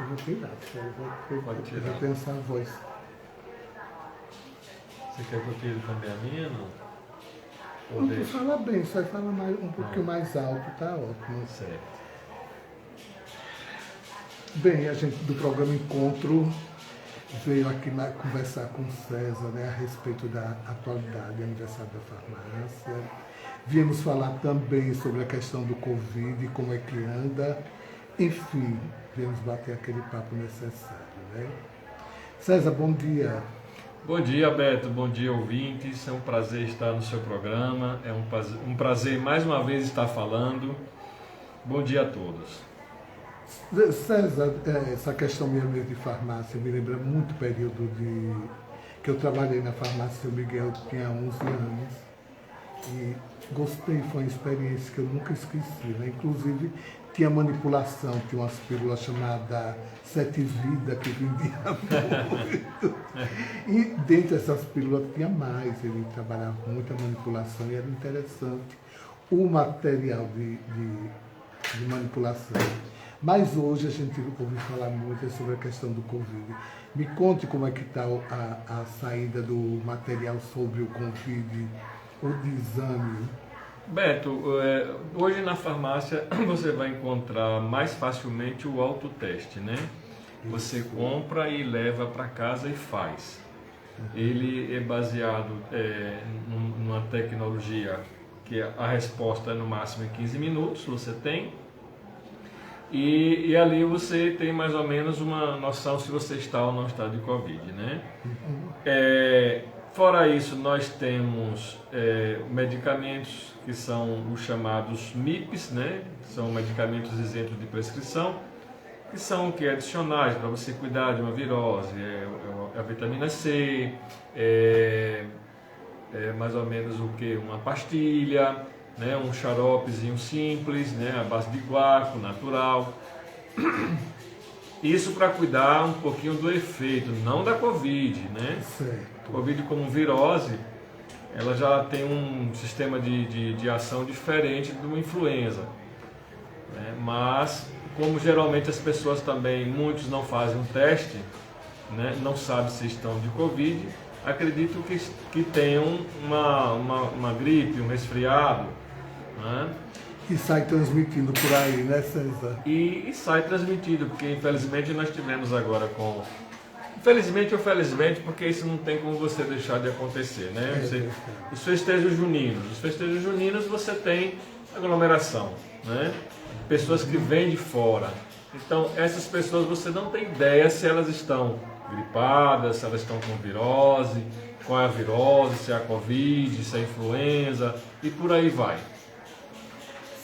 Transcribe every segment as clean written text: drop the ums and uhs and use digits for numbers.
vou tirar, Pode tirar. eu já tenho essa voz. Você quer que eu tire também a minha, não? Ou Não, tu deixa? fala bem, só fala um pouquinho mais alto, tá ótimo. Certo. Bem, a gente do programa Encontro veio aqui conversar com o César, né, a respeito da atualidade, aniversário da farmácia. Viemos falar também sobre a questão do Covid, como é que anda. Enfim, viemos bater aquele papo necessário, né? César, bom dia. Bom dia, Beto. Bom dia, ouvintes. É um prazer estar no seu programa. É um prazer mais uma vez estar falando. Bom dia a todos. César, essa questão mesmo de farmácia me lembra muito o período que eu trabalhei na farmácia São Miguel, eu tinha 11 anos. E gostei, foi uma experiência que eu nunca esqueci, né? Inclusive, tinha manipulação, tinha umas pílulas chamadas Sete Vidas que vendia muito. E dentro dessas pílulas tinha mais, ele trabalhava com muita manipulação e era interessante o material de manipulação. Mas hoje a gente ouve falar muito sobre a questão do Covid. Me conte como é que está a saída do material sobre o Covid, o de exame. Beto, hoje na farmácia você vai encontrar mais facilmente o autoteste, né? Você compra e leva para casa e faz. Ele é baseado numa tecnologia que a resposta é no máximo em 15 minutos, você tem. E ali você tem mais ou menos uma noção se você está ou não está de Covid, né? Fora isso, nós temos medicamentos que são os chamados MIPs, né? São medicamentos isentos de prescrição, que são que adicionais para você cuidar de uma virose, a vitamina C, mais ou menos o que? Uma pastilha, né, um xaropezinho simples, né, à base de guaco, natural. Isso para cuidar um pouquinho do efeito, não da Covid, né? Certo. Covid como virose, ela já tem um sistema de ação diferente de uma influenza, né? Mas, como geralmente as pessoas também, muitos não fazem um teste, né, não sabem se estão de Covid, acredito que tenham uma gripe, um resfriado, né? E sai transmitindo por aí, né, César? E sai transmitido, porque infelizmente nós tivemos agora com... Infelizmente ou felizmente, porque isso não tem como você deixar de acontecer, né? Os festejos juninos você tem aglomeração, né? Pessoas que vêm de fora. Então essas pessoas você não tem ideia se elas estão gripadas, se elas estão com virose, qual é a virose, se é a Covid, se é a influenza e por aí vai.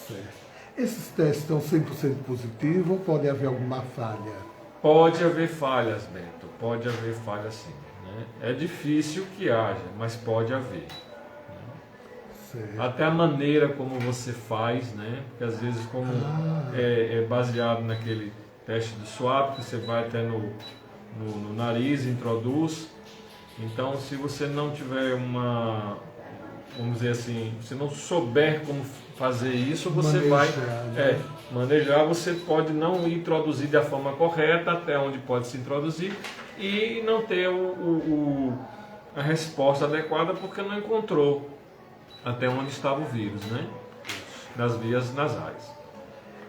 Certo. Esses testes estão 100% positivos ou pode haver alguma falha? Pode haver falhas, Bento, pode haver falhas sim, né? É difícil que haja, mas pode haver. Certo. Até a maneira como você faz, né? Porque às vezes como é baseado naquele teste de swab, que você vai até no nariz, introduz. Então se você não tiver vamos dizer assim, se não souber como fazer isso, você manejar, você pode não introduzir da forma correta até onde pode se introduzir e não ter a resposta adequada porque não encontrou até onde estava o vírus, né? Das vias nasais.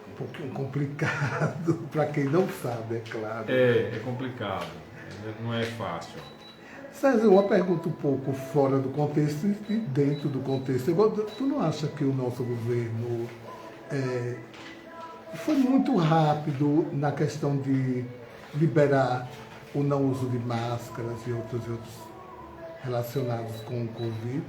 Um pouquinho complicado, para quem não sabe, é claro. É complicado, não é fácil. César, uma pergunta um pouco fora do contexto e dentro do contexto. Tu não acha que o nosso governo foi muito rápido na questão de liberar o não uso de máscaras e outros relacionados com o Covid?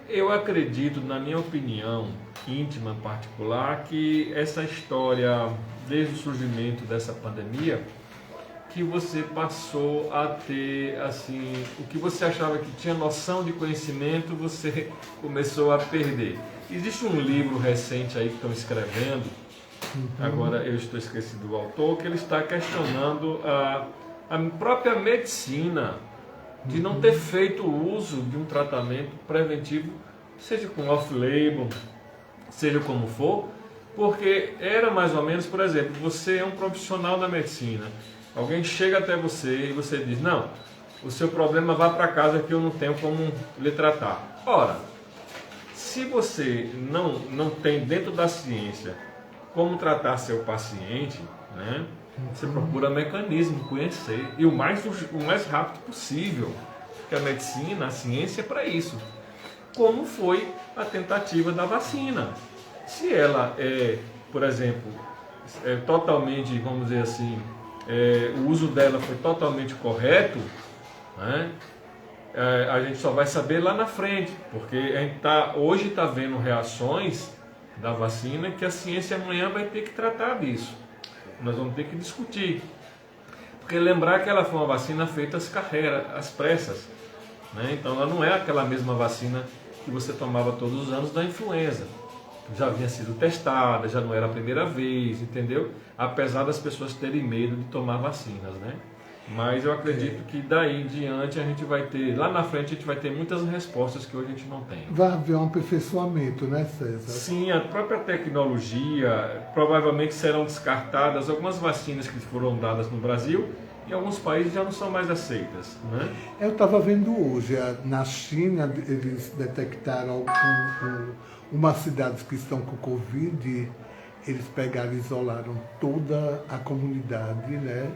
Eu acredito, na minha opinião íntima particular, que essa história, desde o surgimento dessa pandemia, que você passou a ter, assim, o que você achava que tinha noção de conhecimento, você começou a perder. Existe um livro recente aí que estão escrevendo, agora eu estou esquecido do autor, que ele está questionando a própria medicina de não ter feito uso de um tratamento preventivo, seja com off-label, seja como for, porque era mais ou menos, por exemplo, você é um profissional da medicina, Alguém chega até você e você diz, não, o seu problema vá para casa que eu não tenho como lhe tratar. Ora, se você não tem dentro da ciência como tratar seu paciente, né, você procura mecanismo, conhecer, e o mais rápido possível, porque a medicina, a ciência é para isso. Como foi a tentativa da vacina. Se ela é, por exemplo, totalmente, vamos dizer assim, o uso dela foi totalmente correto, né? A gente só vai saber lá na frente, porque a gente hoje está vendo reações da vacina que a ciência amanhã vai ter que tratar disso. Nós vamos ter que discutir. Porque lembrar que ela foi uma vacina feita às pressas, né? Então ela não é aquela mesma vacina que você tomava todos os anos da influenza. Já havia sido testada, já não era a primeira vez, entendeu? Apesar das pessoas terem medo de tomar vacinas, né? Mas eu acredito que daí em diante a gente vai ter, lá na frente a gente vai ter muitas respostas que hoje a gente não tem. Vai haver um aperfeiçoamento, né, César? Sim, a própria tecnologia, provavelmente serão descartadas algumas vacinas que foram dadas no Brasil, e alguns países já não são mais aceitas, né? Eu estava vendo hoje, na China, eles detectaram umas cidades que estão com Covid, eles pegaram e isolaram toda a comunidade, né?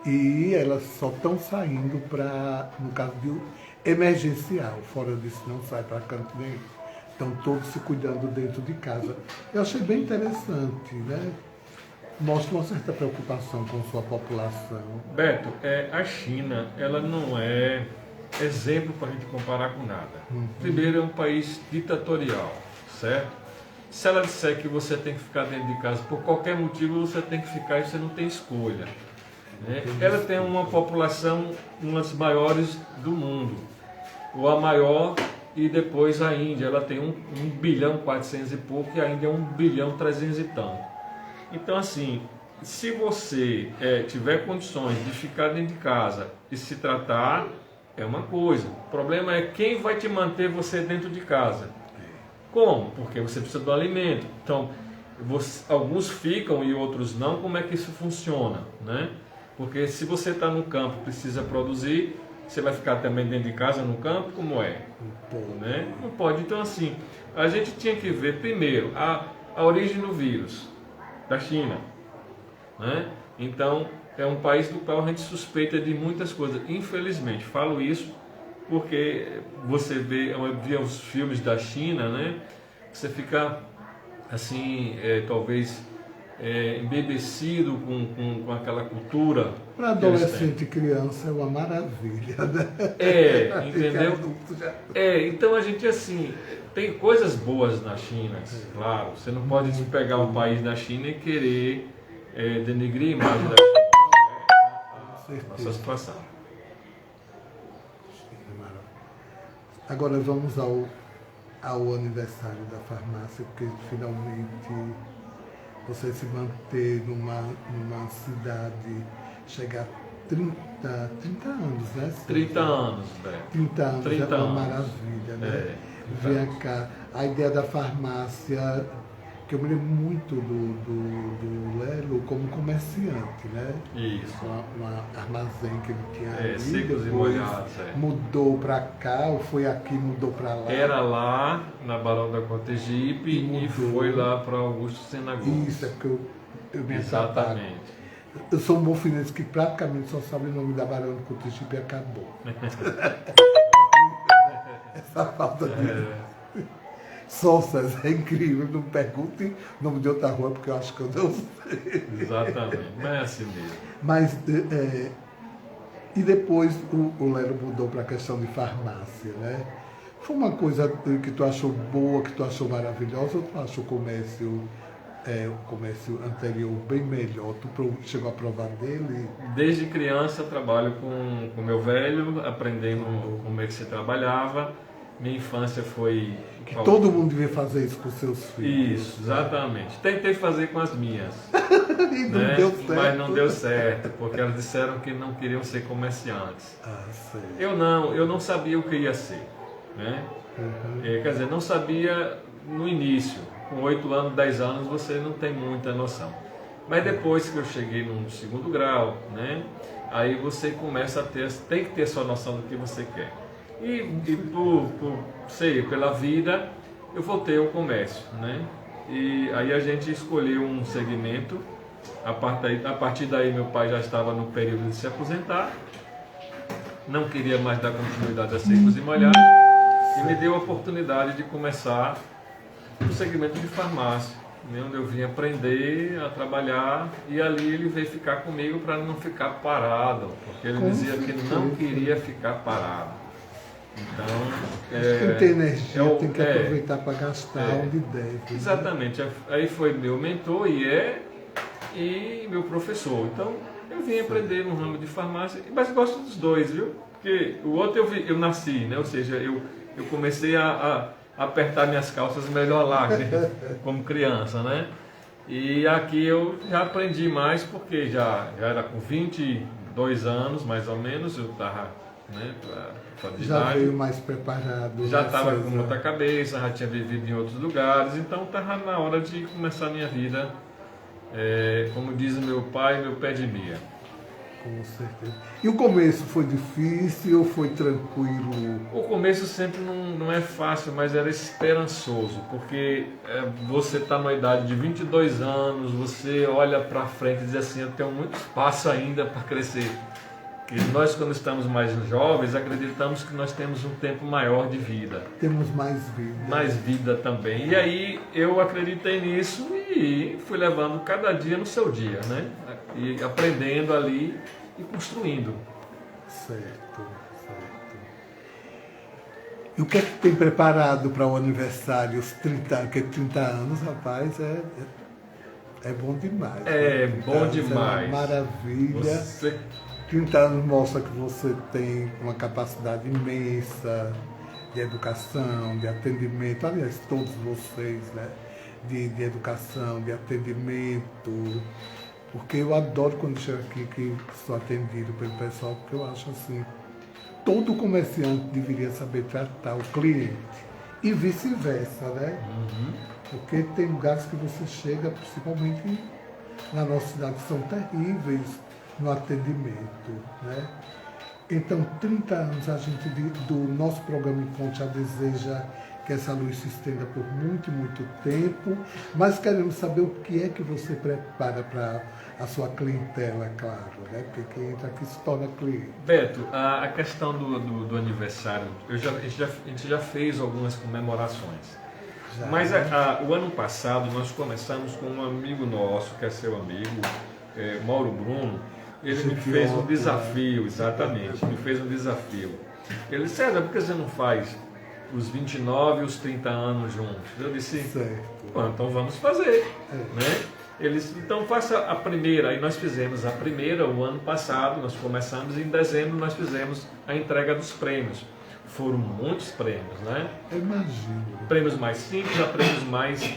E elas só estão saindo para, no caso de emergencial, fora disso não sai para canto nenhum. Estão todos se cuidando dentro de casa. Eu achei bem interessante, né? Mostra uma certa preocupação com sua população. Beto, a China, ela não é exemplo para a gente comparar com nada. Primeiro, é um país ditatorial, certo? Se ela disser que você tem que ficar dentro de casa por qualquer motivo, você tem que ficar e você não tem escolha, né? Ela tem uma população, uma das maiores do mundo, ou a maior, e depois a Índia, ela tem 1 bilhão 400 e pouco, e a Índia é 1 bilhão 300 e tanto. Então, assim, se você tiver condições de ficar dentro de casa e se tratar, é uma coisa. O problema é quem vai te manter você dentro de casa. Como? Porque você precisa do alimento. Então, alguns ficam e outros não. Como é que isso funciona, né? Porque se você está no campo, precisa produzir, você vai ficar também dentro de casa no campo, como é? Né? Não pode. Então, assim, a gente tinha que ver primeiro a origem do vírus da China, né? Então é um país do qual a gente suspeita de muitas coisas. Infelizmente, falo isso porque você vê os filmes da China, né? Você fica assim, talvez embebecido com aquela cultura. Para adolescente e criança é uma maravilha, né? Entendeu? Então a gente assim, tem coisas boas na China, claro. Você não pode pegar um país da China e querer denegrir a imagem da China. Nossa situação. Agora vamos ao aniversário da farmácia, porque finalmente você se manter numa cidade, chegar a 30 anos, né? 30 anos, velho. 30 anos 30 é uma anos. maravilha, né? Vem cá, a ideia da farmácia, que eu me lembro muito do Lelo como comerciante, né? Isso. Uma armazém que ele tinha ali, secos e depois molhados. mudou para cá, ou foi aqui, mudou para lá. Era lá, na Barão da Cotegipe, e foi lá para Augusto Sinagoga. Isso, é porque eu me Exatamente. Eu sou um mofinense que praticamente só sabe o nome da Barão de Cotegipe e acabou. Essa falta de... Só, César, é incrível. Não pergunte o nome de outra rua, porque eu acho que eu não sei. Exatamente, mas é assim mesmo. Mas, e depois o Lero mudou para a questão de farmácia, né? Foi uma coisa que tu achou boa, que tu achou maravilhosa, ou tu achou o comércio anterior bem melhor? Tu chegou a provar dele? Desde criança eu trabalho com meu velho, aprendendo como é que se trabalhava. Minha infância foi... Que todo mundo devia fazer isso com seus filhos. Isso, exatamente. Tentei fazer com as minhas. E não deu certo. Mas não deu certo, porque elas disseram que não queriam ser comerciantes. Sei. Eu não sabia o que ia ser, né? Quer dizer, não sabia no início. Com 8 anos, 10 anos, você não tem muita noção. Mas depois que eu cheguei no segundo grau, né? Aí você começa a tem que ter sua noção do que você quer. E pela vida, eu voltei ao comércio, né? E aí a gente escolheu um segmento. A partir daí meu pai já estava no período de se aposentar, não queria mais dar continuidade a secos e molhados, e me deu a oportunidade de começar no segmento de farmácia, né, onde eu vim aprender a trabalhar, e ali ele veio ficar comigo para não ficar parado, porque ele dizia que não queria ficar parado. Então, quem tem energia tem que aproveitar para gastar onde deve. Exatamente. Né? Aí foi meu mentor e meu professor. Então, eu vim aprender no ramo de farmácia, mas gosto dos dois, viu? Porque o outro eu nasci, né? Ou seja, eu comecei a apertar minhas calças melhor lá, né? Como criança, né? E aqui eu já aprendi mais, porque já era com 22 anos, mais ou menos, eu estava, né, já veio mais preparado. Já estava com muita cabeça, já tinha vivido em outros lugares, então estava na hora de começar a minha vida, como diz o meu pai, meu pé de meia. Com certeza. E o começo foi difícil ou foi tranquilo? O começo sempre não é fácil, mas era esperançoso, porque você está na idade de 22 anos, você olha para frente e diz assim, eu tenho muito espaço ainda para crescer. E nós, quando estamos mais jovens, acreditamos que nós temos um tempo maior de vida. Temos mais vida. Mais vida também. E aí eu acreditei nisso e fui levando cada dia no seu dia, né? E aprendendo ali e construindo. Certo. E o que é que tem preparado para o aniversário, os 30 anos, rapaz, é bom demais. É bom demais. É uma maravilha. 30 anos mostra que você tem uma capacidade imensa de educação, de atendimento, aliás, todos vocês, né? De educação, de atendimento, porque eu adoro quando chego aqui que sou atendido pelo pessoal, porque eu acho assim, todo comerciante deveria saber tratar o cliente e vice-versa, né? Uhum. Porque tem lugares que você chega, principalmente na nossa cidade, que são terríveis no atendimento, né? Então, 30 anos a gente do nosso programa Encontro já deseja que essa luz se estenda por muito, muito tempo, mas queremos saber o que é que você prepara para a sua clientela, claro, né? Porque quem entra aqui se torna cliente. Beto, a questão do aniversário, a gente já fez algumas comemorações. Mas o ano passado nós começamos com um amigo nosso, que é seu amigo, Mauro Bruno. Ele me fez um desafio, exatamente, me fez um desafio. Ele disse, César, por que você não faz os 29 e os 30 anos juntos? Eu disse, então vamos fazer. Né? Ele disse, então faça a primeira. Aí nós fizemos a primeira o ano passado, nós começamos e em dezembro nós fizemos a entrega dos prêmios. Foram muitos prêmios, né? Eu imagino. Prêmios mais simples a prêmios mais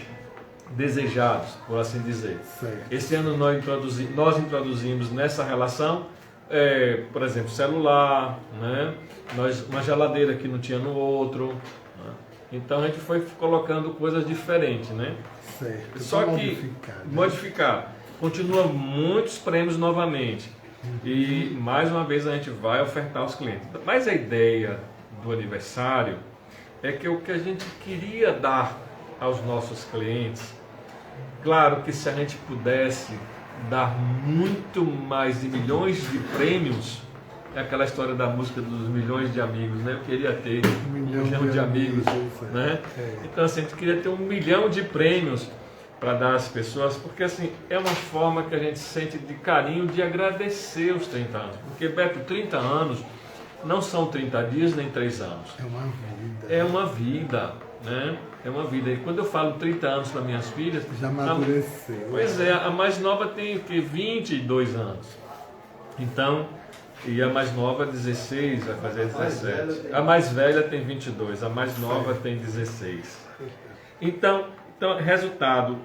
desejados, por assim dizer. Certo. Esse ano nós introduzimos nessa relação, por exemplo, celular, né? Uma geladeira que não tinha no outro. Né? Então a gente foi colocando coisas diferentes, né? Certo. Só que modificar. Continua muitos prêmios novamente. E mais uma vez a gente vai ofertar aos clientes. Mas a ideia do aniversário é que o que a gente queria dar aos nossos clientes, claro que se a gente pudesse dar muito mais de milhões de prêmios, é aquela história da música dos milhões de amigos, né? Eu queria ter um milhão de amigos, né? Então assim, a gente queria ter 1 milhão de prêmios para dar às pessoas, porque assim, é uma forma que a gente sente de carinho, de agradecer os 30 anos. Porque, Beto, 30 anos não são 30 dias nem 3 anos. É uma vida. É uma vida, né? É uma vida. E quando eu falo 30 anos para minhas filhas... Já amadureceu. Pois é, a mais nova tem o quê? 22 anos. Então, e a mais nova 16, vai fazer 17. A mais velha tem 22, a mais nova tem 16. Então, resultado,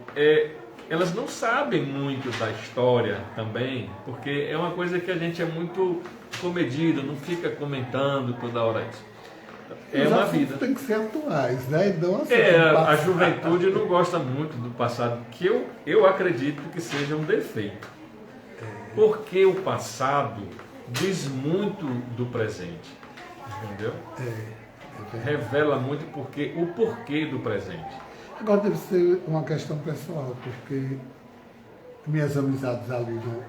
elas não sabem muito da história também, porque é uma coisa que a gente é muito comedido, não fica comentando toda hora isso. é Os uma assuntos vida. têm que ser atuais, né? E não assim, A passado. juventude não gosta muito do passado, que eu acredito que seja um defeito. Porque o passado diz muito do presente, entendeu? Verdade. Revela muito o porquê do presente. Agora deve ser uma questão pessoal, porque minhas amizades ali no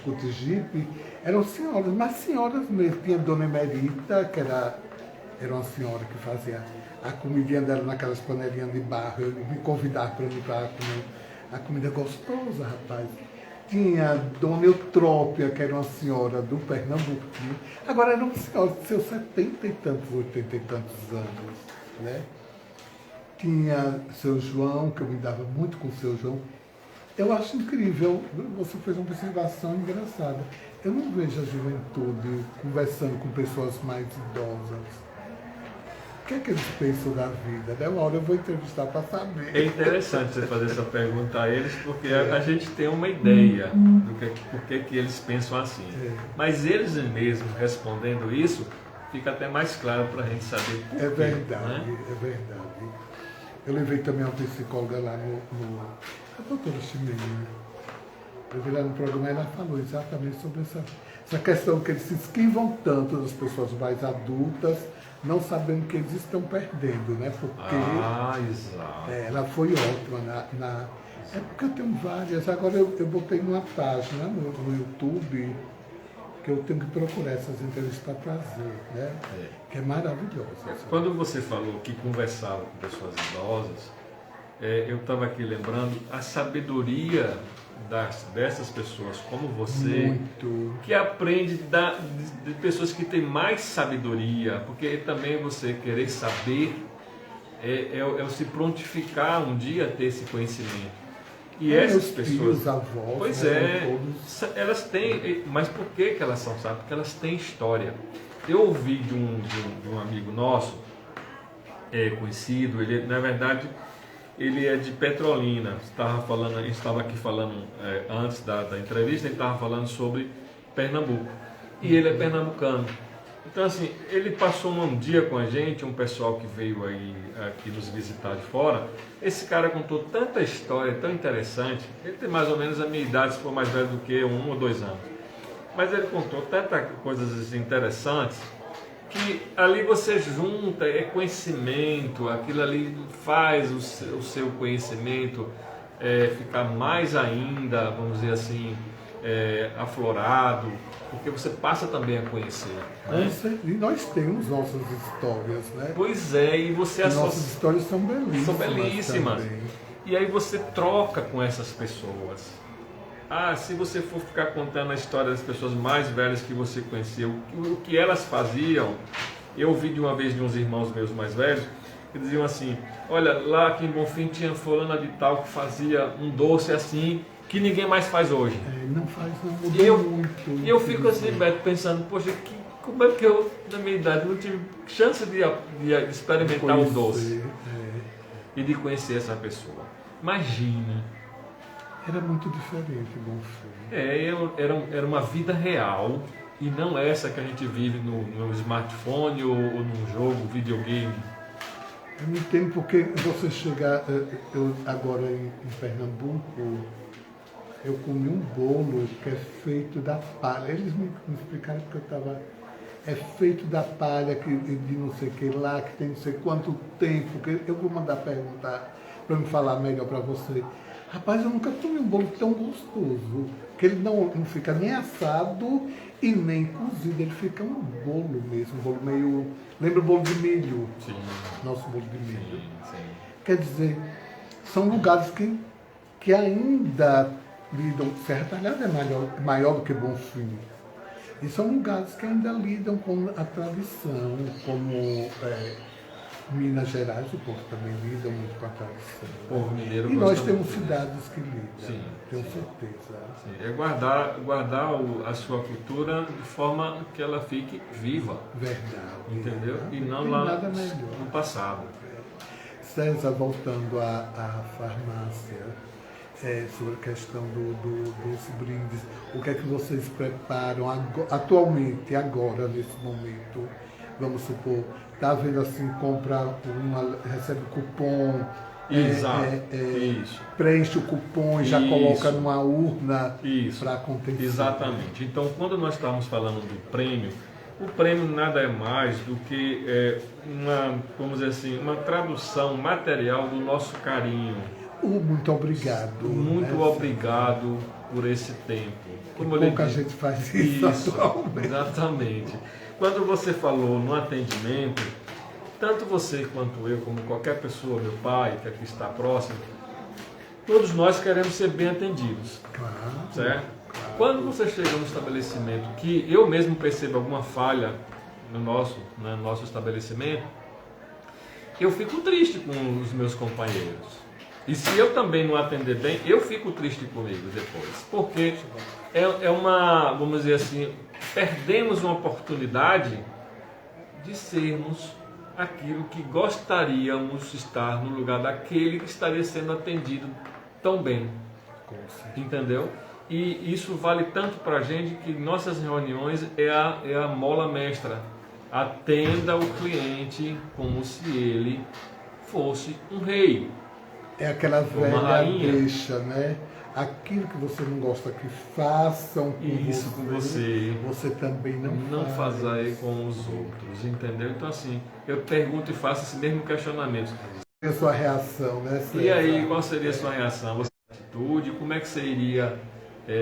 Cotigipe eram senhoras, mas senhoras mesmo. Tinha Dona Emerita, que era uma senhora que fazia a comidinha dela naquelas panelinhas de barro. Eu me convidava para ir para comer a comida gostosa, rapaz. Tinha Dona Eutrópia, que era uma senhora do Pernambuco. Agora era uma senhora de seus 70 e tantos, 80 e tantos anos, né? Tinha seu João, que eu me dava muito com o seu João. Eu acho incrível, você fez uma observação engraçada. Eu não vejo a juventude conversando com pessoas mais idosas. O que é que eles pensam da vida? Né? Uma hora eu vou entrevistar para saber. É interessante você fazer essa pergunta a eles, porque a gente tem uma ideia do por que eles pensam assim. Mas eles mesmos respondendo isso, fica até mais claro para a gente saber por quê. É verdade, né? é verdade. Eu levei também uma psicóloga lá a doutora Chimene. Eu vi lá no programa e ela falou exatamente sobre essa questão que eles se esquivam tanto das pessoas mais adultas, não sabendo que eles estão perdendo, né? Porque Exato. ela foi ótima é porque eu tenho várias. Agora eu botei numa página no YouTube que eu tenho que procurar essas entrevistas para trazer, né? Que é maravilhosa. Quando você falou que conversava com pessoas idosas, eu estava aqui lembrando a sabedoria dessas pessoas como você, Muito. que aprende de pessoas que têm mais sabedoria, porque também você querer saber é se prontificar um dia a ter esse conhecimento. E essas pessoas, filhos, avós, pois né, elas têm, mas por que elas são sábias? Porque elas têm história. Eu ouvi de um amigo nosso, conhecido, ele na verdade ele é de Petrolina. Estava aqui falando antes da entrevista, ele estava falando sobre Pernambuco. E ele é pernambucano. Então assim, ele passou um dia com a gente, um pessoal que veio aí aqui nos visitar de fora. Esse cara contou tanta história tão interessante. Ele tem mais ou menos a minha idade, se for mais velho do que eu, 1 ou 2 anos. Mas ele contou tantas coisas interessantes que ali você junta, conhecimento, aquilo ali faz o seu conhecimento ficar mais ainda, vamos dizer assim, aflorado, porque você passa também a conhecer. Né? E nós temos nossas histórias, né? Pois é, e você associa. Nossas histórias são belíssimas. São belíssimas. Também. E aí você troca com essas pessoas. Se você for ficar contando a história das pessoas mais velhas que você conheceu, o que elas faziam, eu ouvi de uma vez de uns irmãos meus mais velhos, que diziam assim, olha, lá aqui em Bonfim tinha fulana de tal que fazia um doce assim, que ninguém mais faz hoje. Não faz, não mudou muito. E eu fico assim, Beto, pensando, poxa, como é que eu, na minha idade, não tive chance de experimentar o doce e de conhecer essa pessoa. Imagina. Era muito diferente, Bonfim. Era uma vida real e não essa que a gente vive no smartphone ou num jogo, videogame. Eu não entendo porque você chegar, eu agora em Pernambuco, eu comi um bolo que é feito da palha. Eles me explicaram porque eu estava. É feito da palha de não sei o que lá, que tem não sei quanto tempo. Que eu vou mandar perguntar para me falar melhor para você. Rapaz, eu nunca comi um bolo tão gostoso, que ele não fica nem assado e nem cozido, ele fica um bolo mesmo, um bolo meio... Lembra o bolo de milho? Sim. Nosso bolo de milho. Sim. Quer dizer, são lugares que ainda lidam... Serra Talhada é maior do que Bonfim. E são lugares que ainda lidam com a tradição, como... Minas Gerais, o povo também lida muito com a tradição. O povo mineiro e nós gosta temos muito cidades que lidam, Sim, tenho sim. certeza. Sim. É guardar a sua cultura de forma que ela fique viva, Verdade. entendeu? E não tem lá nada melhor. no passado. César, voltando à farmácia, sobre a questão dos brindes. O que é que vocês preparam atualmente, agora, nesse momento? Vamos supor, está vendo assim, compra recebe cupom, Exato. Isso. preenche o cupom e já Isso. coloca numa urna Isso. para acontecer. Exatamente. Então, quando nós estamos falando do prêmio, o prêmio nada é mais do que vamos dizer assim, uma tradução material do nosso carinho. Muito obrigado. Muito obrigado por esse tempo. Como pouca gente faz isso atualmente. Exatamente. Quando você falou no atendimento, tanto você quanto eu, como qualquer pessoa, meu pai, que aqui está próximo, todos nós queremos ser bem atendidos. Claro. Certo? Claro. Quando você chega no estabelecimento que eu mesmo percebo alguma falha no nosso estabelecimento, eu fico triste com os meus companheiros. E se eu também não atender bem, eu fico triste comigo depois. Porque vamos dizer assim, perdemos uma oportunidade de sermos aquilo que gostaríamos de estar no lugar daquele que estaria sendo atendido tão bem. Entendeu? E isso vale tanto para a gente que nossas reuniões é a mola mestra. Atenda o cliente como se ele fosse um rei. É aquela velha deixa, né? Aquilo que você não gosta que façam com você, você também não faz aí com os outros, entendeu? Então assim, eu pergunto e faço esse mesmo questionamento. E a sua reação, né? E aí, qual seria a sua reação? Você atitude, como é que você iria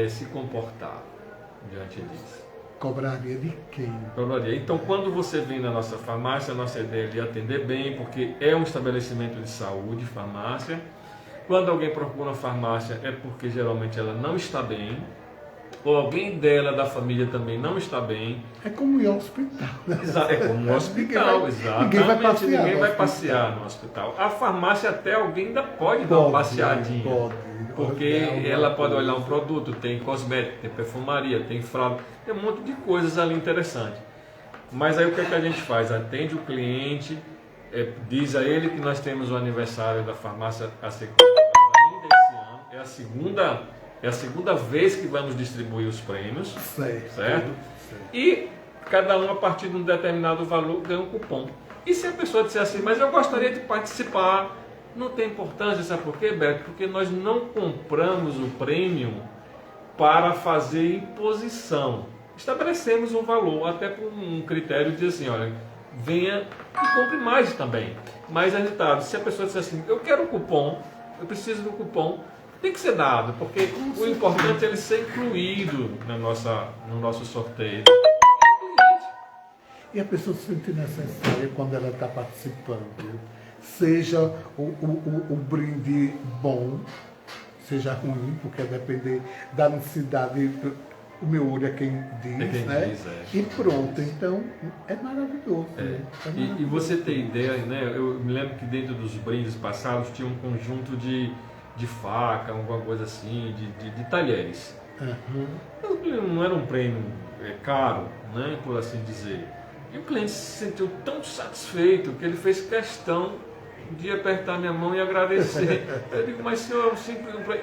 se comportar diante disso? Cobraria de quem? Cobraria. Então, quando você vem na nossa farmácia, a nossa ideia é de atender bem, porque é um estabelecimento de saúde, farmácia. Quando alguém procura uma farmácia, é porque geralmente ela não está bem, ou alguém dela, da família, também não está bem. É como ir ao hospital. Né? É como um hospital, exatamente. Ninguém vai passear no hospital. A farmácia até alguém ainda pode dar uma passeadinha. Porque ela pode olhar um produto, tem cosmético, tem perfumaria, tem fralda, tem um monte de coisas ali interessantes. Mas aí o que a gente faz? Atende o cliente, diz a ele que nós temos o aniversário da farmácia a ser comemorado ainda esse ano. É a segunda vez que vamos distribuir os prêmios. Certo? E cada um, a partir de um determinado valor, ganha um cupom. E se a pessoa disser assim, mas eu gostaria de participar, não tem importância, sabe por quê, Beto? Porque nós não compramos o prêmio para fazer imposição. Estabelecemos um valor, até por um critério de assim, olha, venha e compre mais também. Mas, resultado, se a pessoa disser assim, eu quero um cupom, eu preciso do cupom, tem que ser dado, porque o importante é ele ser incluído no nosso sorteio. E a pessoa se sente necessária quando ela está participando. Seja o brinde bom, seja ruim, porque depender da necessidade, o meu olho é quem diz, né? E pronto, então é maravilhoso. E você tem ideia, né? Eu me lembro que dentro dos brindes passados tinha um conjunto de faca, alguma coisa assim, de talheres. Não era um prêmio caro, né? Por assim dizer. E o cliente se sentiu tão satisfeito que ele fez questão de apertar minha mão e agradecer. Eu digo, mas senhor,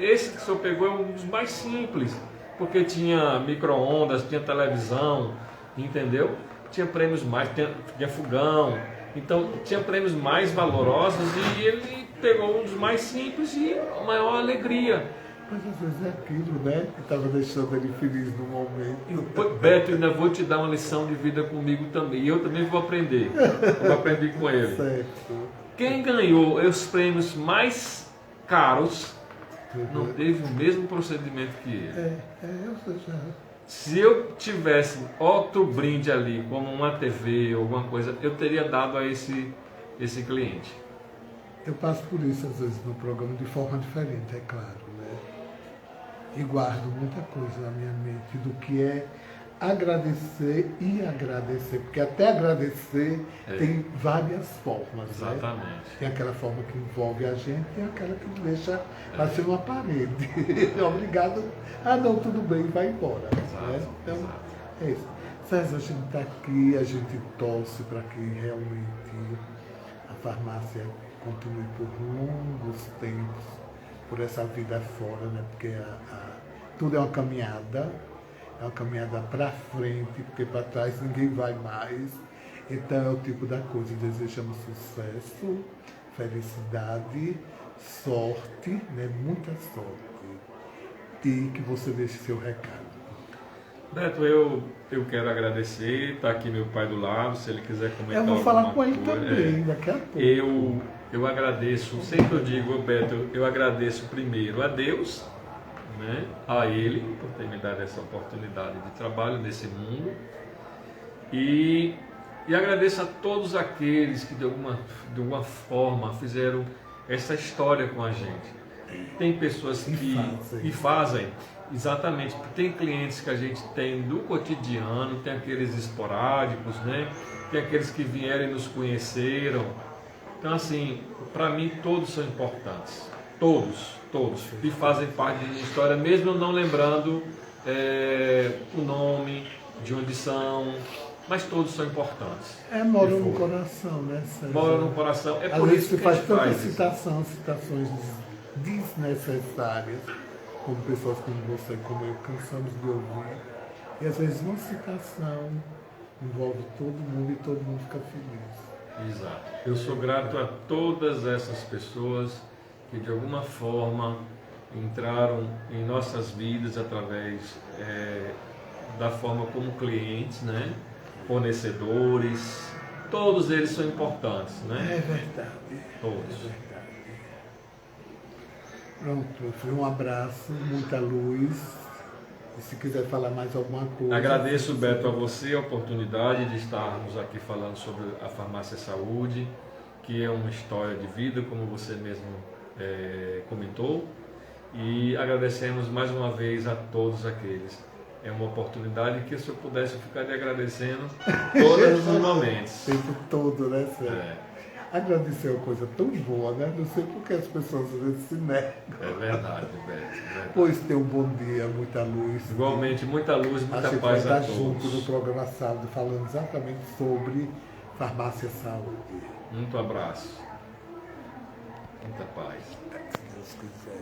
esse que o senhor pegou é um dos mais simples, porque tinha micro-ondas, tinha televisão, entendeu? Tinha prêmios mais, tinha fogão, então tinha prêmios mais valorosos e ele pegou um dos mais simples e a maior alegria. Mas às vezes é aquilo, né? Que estava deixando ele feliz no momento. Beto, ainda vou te dar uma lição de vida comigo também. E eu também vou aprender. Vou aprender com ele. Certo. Quem ganhou os prêmios mais caros não teve o mesmo procedimento que ele. Se eu tivesse outro brinde ali, como uma TV ou alguma coisa, eu teria dado a esse cliente. Eu passo por isso às vezes no programa de forma diferente, é claro, né? E guardo muita coisa na minha mente do que é agradecer e agradecer, porque até agradecer tem várias formas. Exatamente. Né? Tem aquela forma que envolve a gente e aquela que deixa ser uma parede. Obrigado. Ah, não, tudo bem, vai embora. Né? Então, é isso. César, a gente está aqui, a gente torce para que realmente a farmácia continue por longos tempos por essa vida fora, né? Porque tudo é uma caminhada para frente, porque para trás ninguém vai mais. Então é o tipo da coisa, desejamos sucesso, felicidade, sorte, né? Muita sorte. E que você deixe seu recado. Beto, eu quero agradecer, está aqui meu pai do lado, se ele quiser comentar. Eu vou falar com ele coisa, também, daqui a pouco. Eu agradeço, sempre eu digo, Beto, eu agradeço primeiro a Deus, né, a Ele, por ter me dado essa oportunidade de trabalho nesse mundo, e agradeço a todos aqueles que de alguma forma fizeram essa história com a gente. Tem pessoas que fazem, exatamente, tem clientes que a gente tem do cotidiano, tem aqueles esporádicos, né? Tem aqueles que vieram e nos conheceram. Então, assim, para mim todos são importantes, todos, e fazem parte da minha história, mesmo não lembrando o nome, de onde são, mas todos são importantes. Moram no coração, né, César? Moram no coração, é às por vezes isso se que faz a gente tanta faz citações desnecessárias, como pessoas como você e como eu cansamos de ouvir, e às vezes uma citação envolve todo mundo e todo mundo fica feliz. Exato. Eu sou grato a todas essas pessoas que de alguma forma entraram em nossas vidas através da forma como clientes, né? Fornecedores, todos eles são importantes, né? É verdade. Todos. É verdade. Pronto, foi um abraço, muita luz. E se quiser falar mais alguma coisa... Agradeço, Beto, a você a oportunidade de estarmos aqui falando sobre a Farmácia Saúde, que é uma história de vida, como você mesmo comentou. E agradecemos mais uma vez a todos aqueles. É uma oportunidade que, se eu pudesse, eu ficaria agradecendo todos os momentos. O tempo todo, né, Sérgio? Agradecer é uma coisa tão boa, né? Não sei por que as pessoas às vezes se negam. É verdade, Beto. Pois tenha um bom dia, muita luz. Igualmente, muita luz, muita paz a todos. Junto no programa sábado, falando exatamente sobre Farmácia Saúde. Muito abraço. Muita paz. Se Deus quiser.